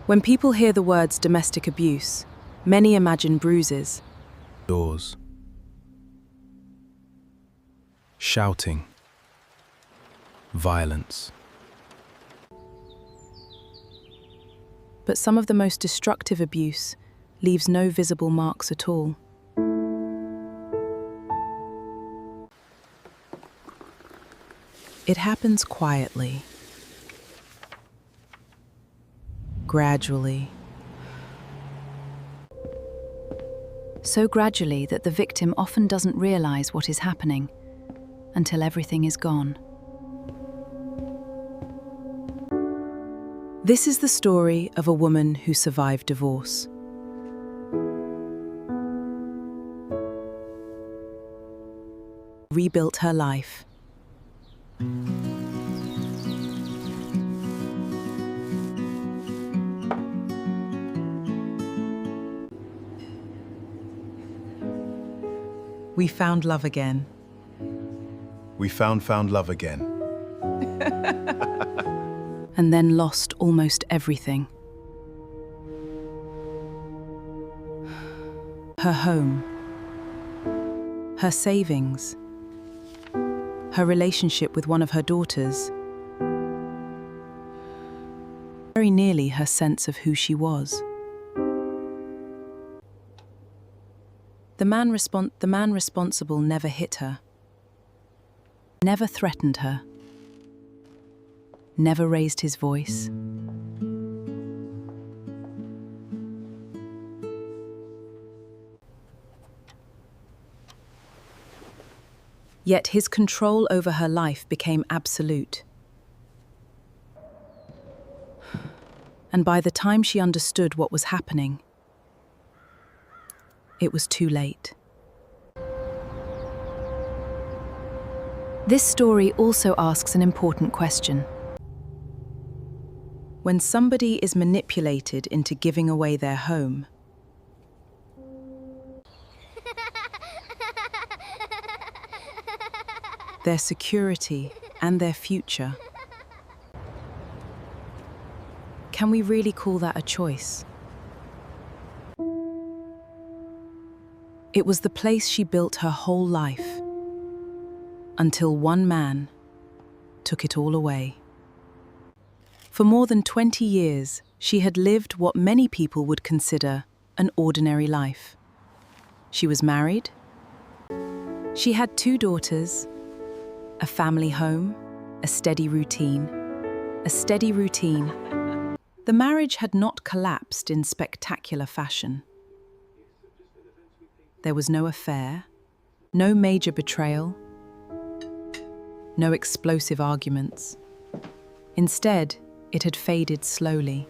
When people hear the words domestic abuse, many imagine bruises, Doors. Shouting. Violence. but some of the most destructive abuse leaves no visible marks at all. It happens quietly, gradually. So gradually that the victim often doesn't realize what is happening until everything is gone. This is the story of a woman who survived divorce. Rebuilt her life. We found love again. We found love again. And then lost almost everything. Her home, her savings, her relationship with one of her daughters, very nearly her sense of who she was. The man responsible never hit her, never threatened her, never raised his voice. Yet his control over her life became absolute. And by the time she understood what was happening, it was too late. This story also asks an important question. When somebody is manipulated into giving away their home, their security and their future, can we really call that a choice? It was the place she built her whole life, until one man took it all away. For more than 20 years, she had lived what many people would consider an ordinary life. She was married. She had 2 daughters, a family home, a steady routine. A steady routine. The marriage had not collapsed in spectacular fashion. There was no affair, no major betrayal, no explosive arguments. Instead, it had faded slowly.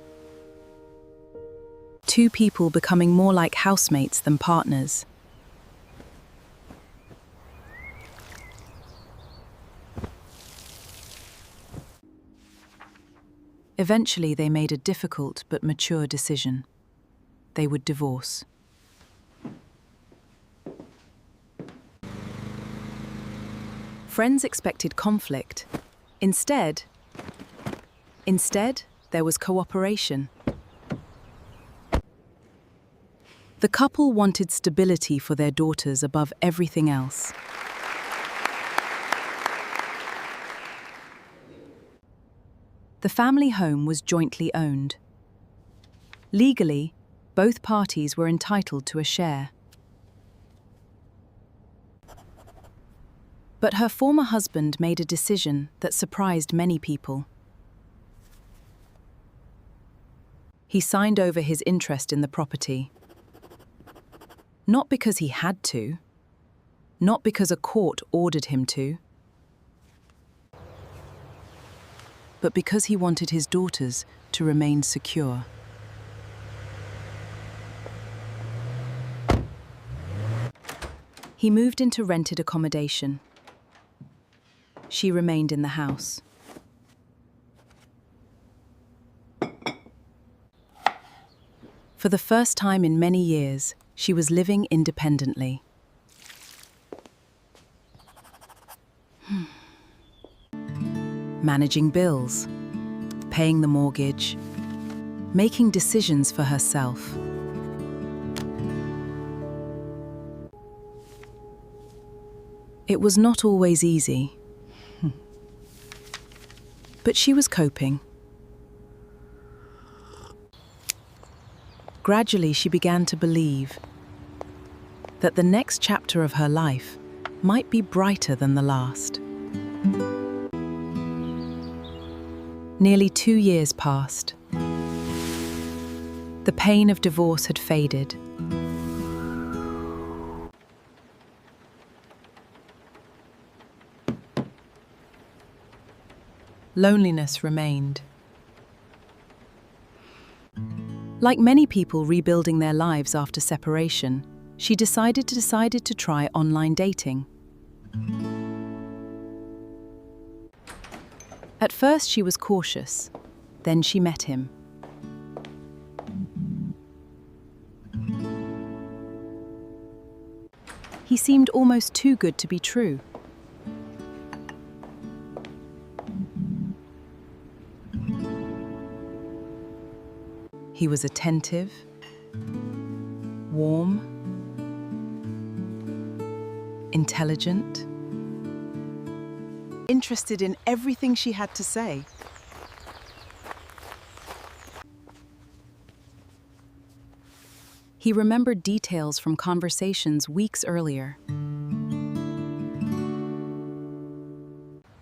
2 people becoming more like housemates than partners. Eventually, they made a difficult but mature decision. They would divorce. Friends expected conflict. Instead, there was cooperation. The couple wanted stability for their daughters above everything else. The family home was jointly owned. Legally, both parties were entitled to a share. But her former husband made a decision that surprised many people. He signed over his interest in the property. Not because he had to, not because a court ordered him to, but because he wanted his daughters to remain secure. He moved into rented accommodation. She remained in the house. For the first time in many years, she was living independently. Managing bills, paying the mortgage, making decisions for herself. It was not always easy, but she was coping. Gradually, she began to believe that the next chapter of her life might be brighter than the last. Nearly 2 years passed. The pain of divorce had faded. Loneliness remained. Like many people rebuilding their lives after separation, she decided to try online dating. At first she was cautious, then she met him. He seemed almost too good to be true. He was attentive, warm, intelligent, interested in everything she had to say. He remembered details from conversations weeks earlier.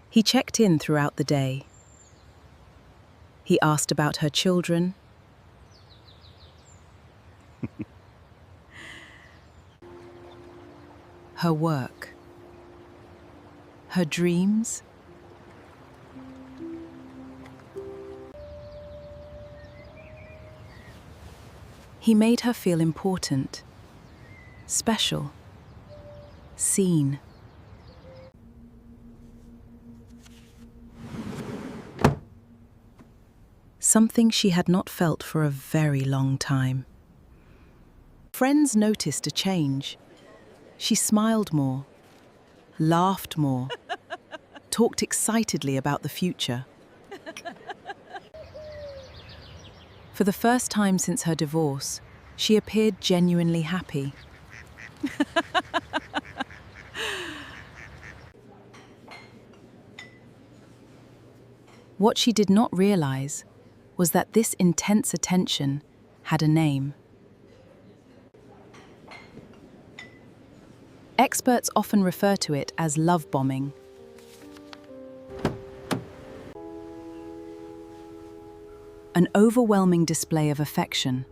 He checked in throughout the day. He asked about her children, her work, her dreams. He made her feel important, special, seen. Something she had not felt for a very long time. Friends noticed a change. She smiled more, laughed more, talked excitedly about the future. For the first time since her divorce, she appeared genuinely happy. What she did not realize was that this intense attention had a name. Experts often refer to it as love bombing. An overwhelming display of affection,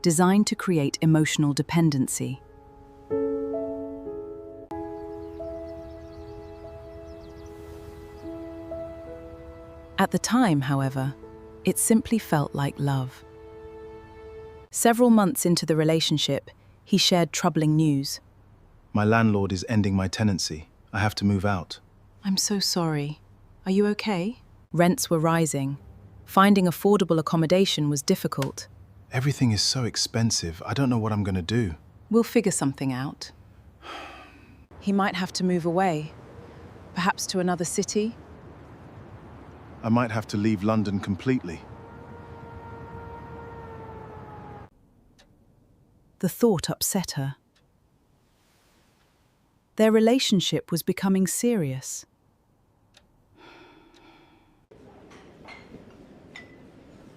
designed to create emotional dependency. At the time, however, it simply felt like love. Several months into the relationship, he shared troubling news. My landlord is ending my tenancy. I have to move out. I'm so sorry. Are you okay? Rents were rising. Finding affordable accommodation was difficult. Everything is so expensive. I don't know what I'm going to do. We'll figure something out. He might have to move away. Perhaps to another city. I might have to leave London completely. The thought upset her. Their relationship was becoming serious.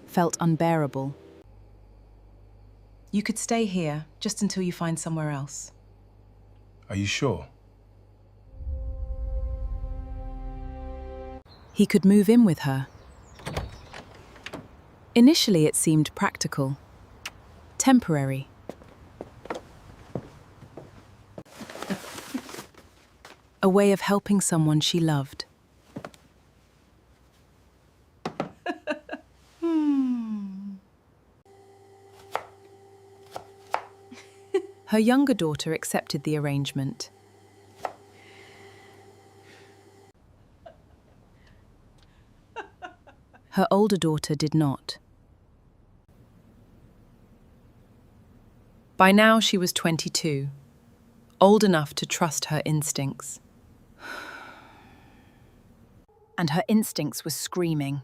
Felt unbearable. You could stay here just until you find somewhere else. Are you sure? He could move in with her. Initially, it seemed practical, temporary. A way of helping someone she loved. Her younger daughter accepted the arrangement. Her older daughter did not. By now she was 22, old enough to trust her instincts. And her instincts were screaming.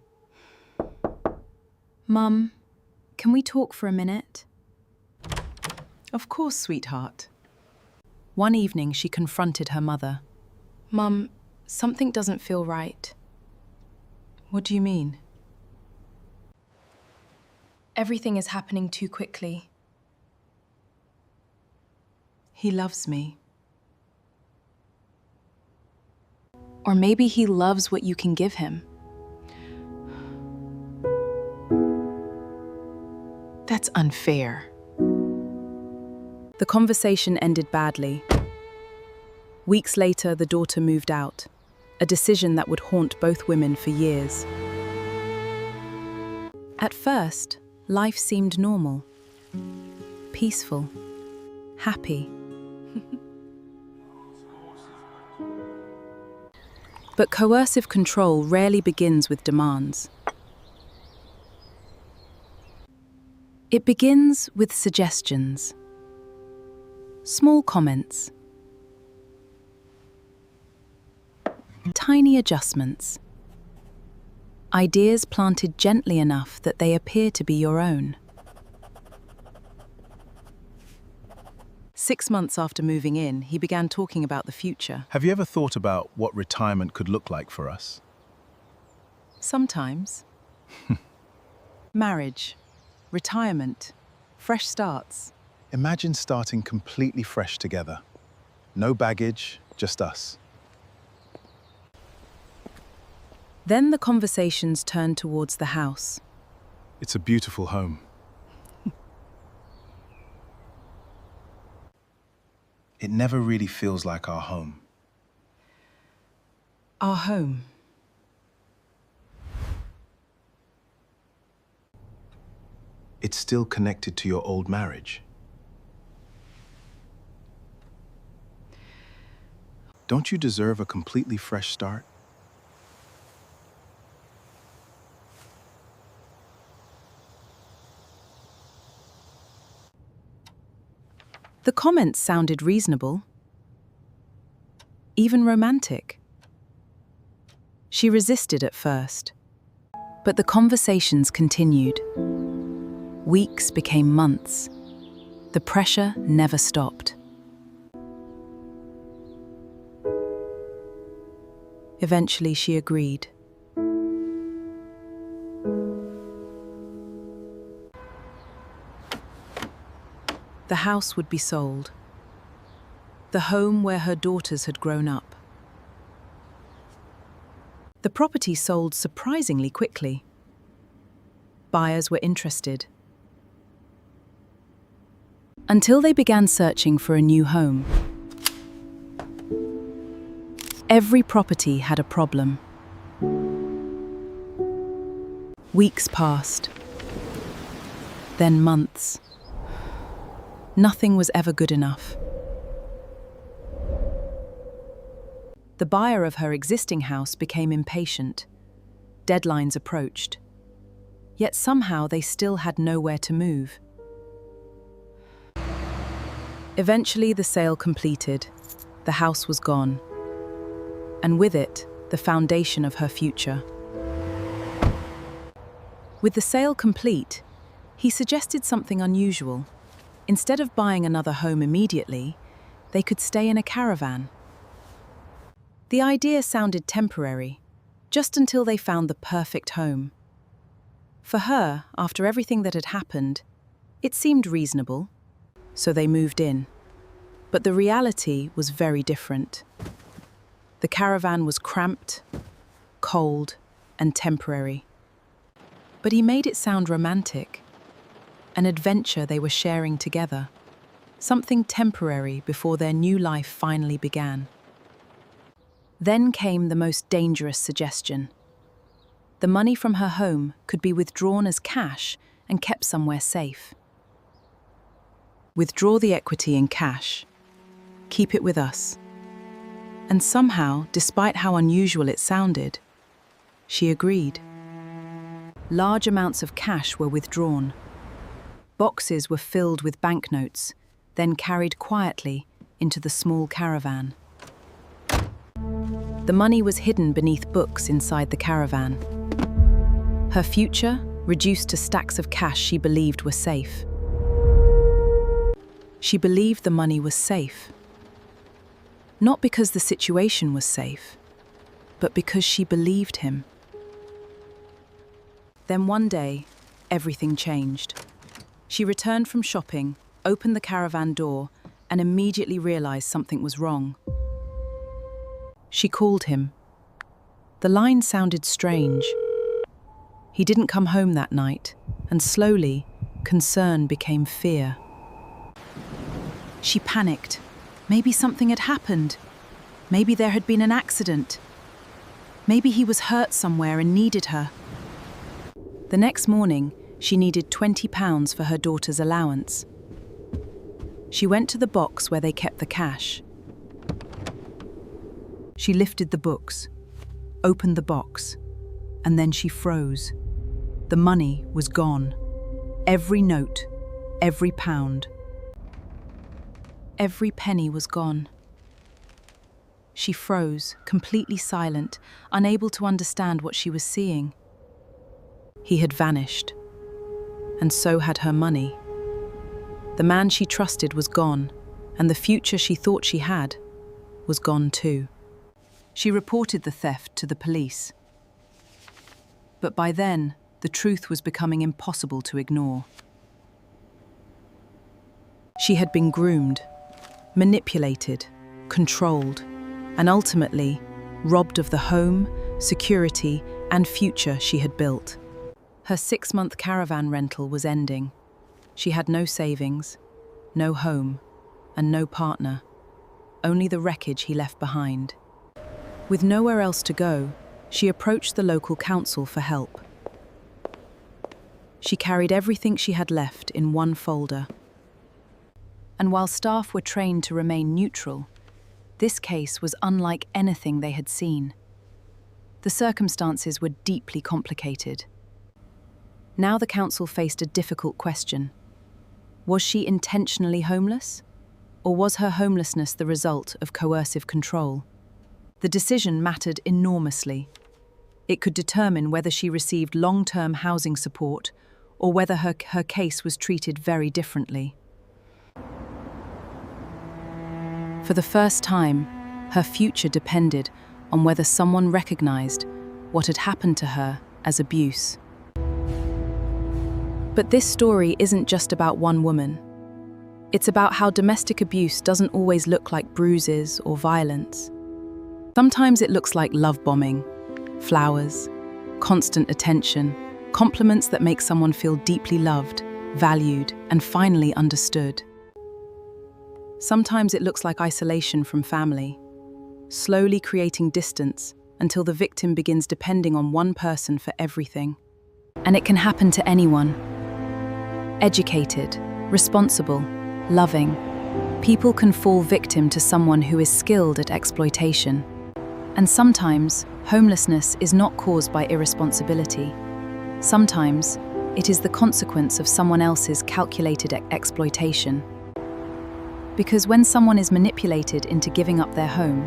"Mum, Can we talk for a minute? Of course, sweetheart. One evening, she confronted her mother. Mum, something doesn't feel right. What do you mean? Everything is happening too quickly. He loves me. Or maybe he loves what you can give him. That's unfair. The conversation ended badly. Weeks later, the daughter moved out, a decision that would haunt both women for years. At first, life seemed normal, peaceful, happy. But coercive control rarely begins with demands. It begins with suggestions, small comments, tiny adjustments, ideas planted gently enough that they appear to be your own. 6 months after moving in, he began talking about the future. Have you ever thought about what retirement could look like for us? Sometimes. Marriage, retirement, fresh starts. Imagine starting completely fresh together. No baggage, just us. Then the conversations turned towards the house. It's a beautiful home. It never really feels like our home. Our home. It's still connected to your old marriage. Don't you deserve a completely fresh start? The comments sounded reasonable, even romantic. She resisted at first, but the conversations continued. Weeks became months. The pressure never stopped. Eventually, she agreed. The house would be sold. The home where her daughters had grown up. The property sold surprisingly quickly. Buyers were interested. Until they began searching for a new home. Every property had a problem. Weeks passed. Then months. Nothing was ever good enough. The buyer of her existing house became impatient. Deadlines approached. Yet somehow they still had nowhere to move. Eventually the sale completed. The house was gone. And with it, the foundation of her future. With the sale complete, he suggested something unusual. Instead of buying another home immediately, they could stay in a caravan. The idea sounded temporary, just until they found the perfect home. For her, after everything that had happened, it seemed reasonable, so they moved in. But the reality was very different. The caravan was cramped, cold, and temporary. But he made it sound romantic. An adventure they were sharing together, something temporary before their new life finally began. Then came the most dangerous suggestion. The money from her home could be withdrawn as cash and kept somewhere safe. Withdraw the equity in cash. Keep it with us. And somehow, despite how unusual it sounded, she agreed. Large amounts of cash were withdrawn. Boxes were filled with banknotes, then carried quietly into the small caravan. The money was hidden beneath books inside the caravan. Her future reduced to stacks of cash she believed were safe. She believed the money was safe. Not because the situation was safe, but because she believed him. Then one day, everything changed. She returned from shopping, opened the caravan door, and immediately realized something was wrong. She called him. The line sounded strange. He didn't come home that night, and slowly, concern became fear. She panicked. Maybe something had happened. Maybe there had been an accident. Maybe he was hurt somewhere and needed her. The next morning, she needed £20 for her daughter's allowance. She went to the box where they kept the cash. She lifted the books, opened the box, and then she froze. The money was gone. Every note, every pound. Every penny was gone. She froze, completely silent, unable to understand what she was seeing. He had vanished, and so had her money. The man she trusted was gone, and the future she thought she had was gone too. She reported the theft to the police. But by then, the truth was becoming impossible to ignore. She had been groomed, manipulated, controlled, and ultimately robbed of the home, security, and future she had built. Her 6-month caravan rental was ending. She had no savings, no home, and no partner, only the wreckage he left behind. With nowhere else to go, she approached the local council for help. She carried everything she had left in one folder. And while staff were trained to remain neutral, this case was unlike anything they had seen. The circumstances were deeply complicated. Now the council faced a difficult question. Was she intentionally homeless? Or was her homelessness the result of coercive control? The decision mattered enormously. It could determine whether she received long-term housing support or whether her case was treated very differently. For the first time, her future depended on whether someone recognized what had happened to her as abuse. But this story isn't just about one woman. It's about how domestic abuse doesn't always look like bruises or violence. Sometimes it looks like love bombing, flowers, constant attention, compliments that make someone feel deeply loved, valued, and finally understood. Sometimes it looks like isolation from family, slowly creating distance until the victim begins depending on one person for everything. And it can happen to anyone. Educated, responsible, loving, people can fall victim to someone who is skilled at exploitation. And sometimes, homelessness is not caused by irresponsibility. Sometimes, it is the consequence of someone else's calculated exploitation. Because when someone is manipulated into giving up their home,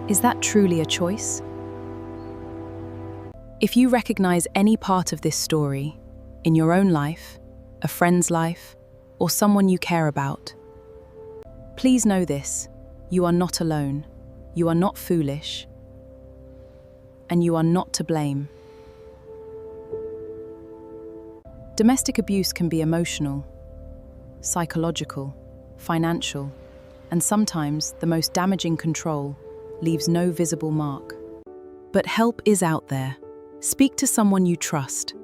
is that truly a choice? If you recognize any part of this story, in your own life, a friend's life, or someone you care about, please know this: you are not alone, you are not foolish, and you are not to blame. Domestic abuse can be emotional, psychological, financial, and sometimes the most damaging control leaves no visible mark. But help is out there. Speak to someone you trust.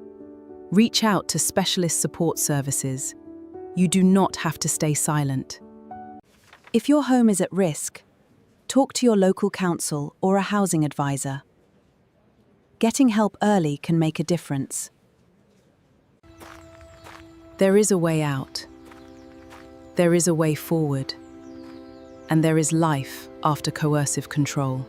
Reach out to specialist support services. You do not have to stay silent. If your home is at risk, talk to your local council or a housing advisor. Getting help early can make a difference. There is a way out. There is a way forward. And there is life after coercive control.